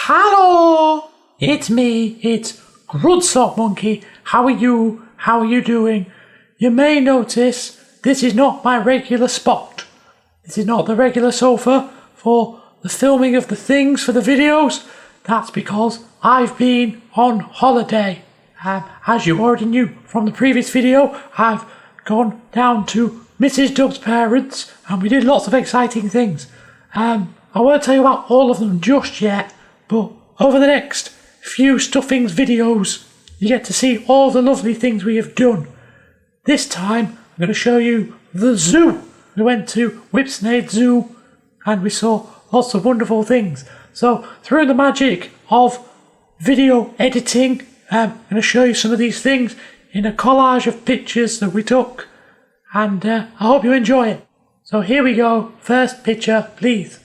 Hello! It's me, it's Grunt Monkey. How are you? How are you doing? You may notice this is not my regular spot. This is not the regular sofa for the filming of the things for the videos. That's because I've been on holiday. As you already knew from the previous video, I've gone down to Mrs. Dub's parents and we did lots of exciting things. I won't tell you about all of them just yet, but over the next few stuffings videos, you get to see all the lovely things we have done. This time, I'm going to show you the zoo. We went to Whipsnade Zoo and we saw lots of wonderful things. So, through the magic of video editing, I'm going to show you some of these things in a collage of pictures that we took. And I hope you enjoy it. So here we go. First picture, please.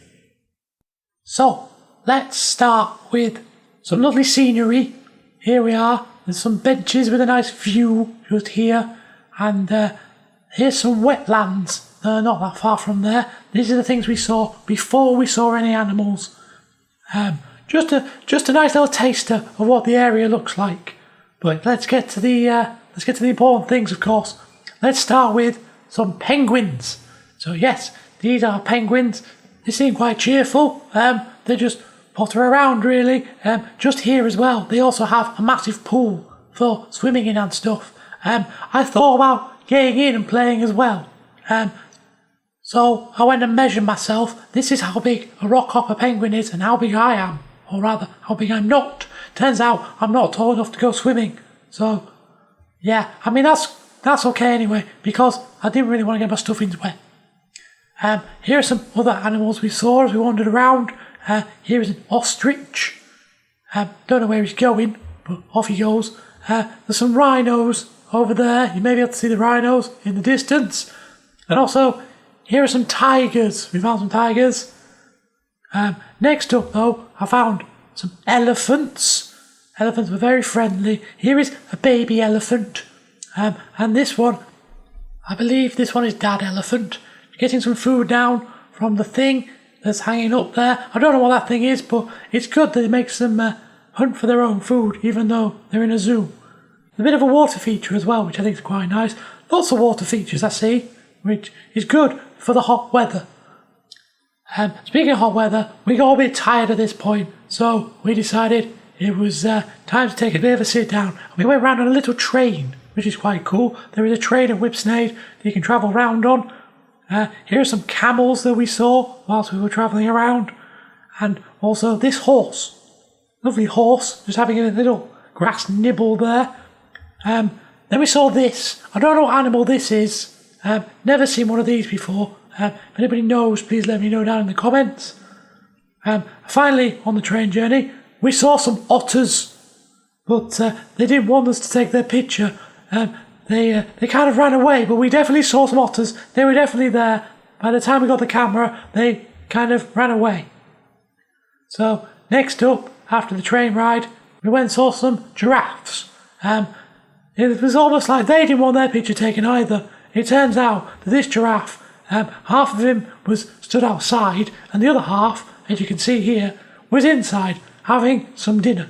So, let's start with some lovely scenery. Here we are. There's some benches with a nice view just here. And here's some wetlands. Not that far from there. These are the things we saw before we saw any animals. Just a nice little taster of what the area looks like. But let's get to the important things, of course. Let's start with some penguins. So yes, these are penguins. They seem quite cheerful. They just potter around really. Just here as well, they also have a massive pool for swimming in and stuff. I thought about getting in and playing as well. So I went and measured myself. This is how big a rockhopper penguin is and how big I am. Or rather, how big I'm not. Turns out I'm not tall enough to go swimming. So, yeah, I mean that's okay anyway, because I didn't really want to get my stuffings wet. Here are some other animals we saw as we wandered around. Here is an ostrich. Don't know where he's going, but off he goes. There's some rhinos over there. You may be able to see the rhinos in the distance. And also, here are some tigers. We found some tigers. Next up, though, I found some elephants. Elephants were very friendly. Here is a baby elephant. And this one, I believe this one is Dad Elephant. Getting some food down from the thing that's hanging up there. I don't know what that thing is, but it's good that it makes them hunt for their own food, even though they're in a zoo. A bit of a water feature as well, which I think is quite nice. Lots of water features I see, which is good for the hot weather. Speaking of hot weather, we got a bit tired at this point, so we decided it was time to take a bit of a sit down. We went round on a little train, which is quite cool. There is a train at Whipsnade that you can travel round on. Here are some camels that we saw whilst we were travelling around. And also this horse. Lovely horse, just having a little grass nibble there. Then we saw this. I don't know what animal this is. Never seen one of these before. If anybody knows, please let me know down in the comments. Finally, on the train journey, we saw some otters. But they didn't want us to take their picture. They kind of ran away, but we definitely saw some otters. They were definitely there. By the time we got the camera, they kind of ran away. So, next up, after the train ride, we went and saw some giraffes. It was almost like they didn't want their picture taken either. It turns out that this giraffe, half of him was stood outside, and the other half, as you can see here, was inside, having some dinner.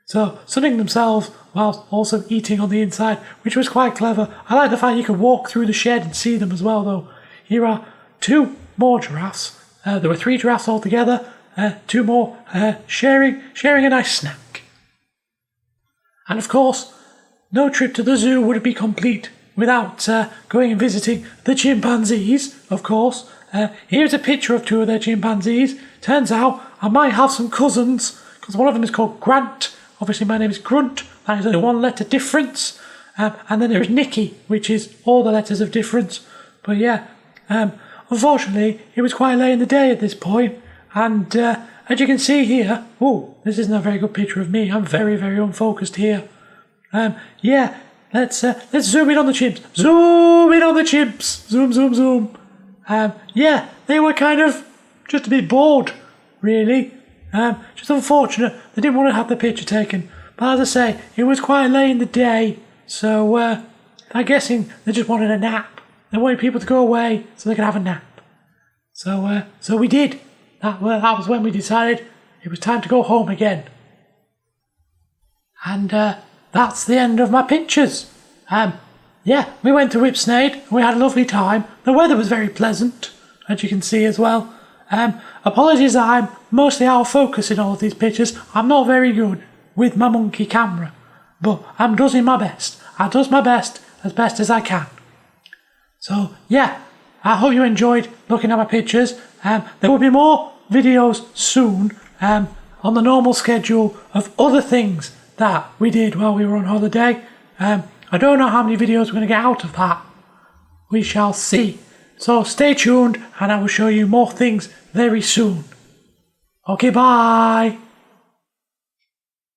So, sunning themselves whilst also eating on the inside, which was quite clever. I like the fact you can walk through the shed and see them as well, though. Here are two more giraffes. There were 3 giraffes altogether. 2 more sharing a nice snack. And of course, no trip to the zoo would be complete without going and visiting the chimpanzees, of course. Here's a picture of 2 of their chimpanzees. Turns out I might have some cousins, because one of them is called Grant. Obviously my name is Grunt. That is only 1 letter difference. And then there is Nicky, which is all the letters of difference. But yeah, unfortunately, it was quite late in the day at this point. And as you can see here, oh, this isn't a very good picture of me. I'm very, very unfocused here. Yeah, let's zoom in on the chimps. Zoom in on the chimps. Zoom, zoom, zoom. Yeah, they were kind of just a bit bored, really. Just unfortunate they didn't want to have the picture taken. But as I say, it was quite late in the day, so I'm guessing they just wanted a nap. They wanted people to go away so they could have a nap. So we did. That was when we decided it was time to go home again. And that's the end of my pictures. Yeah, we went to Whipsnade and we had a lovely time. The weather was very pleasant, as you can see as well. Apologies that I'm mostly out of focus in all of these pictures. I'm not very good with my monkey camera, but I'm doing my best. I does my best as I can. So yeah, I hope you enjoyed looking at my pictures. There will be more videos soon on the normal schedule of other things that we did while we were on holiday. I don't know how many videos we're going to get out of that. We shall see. So stay tuned and I will show you more things very soon. Okay, bye.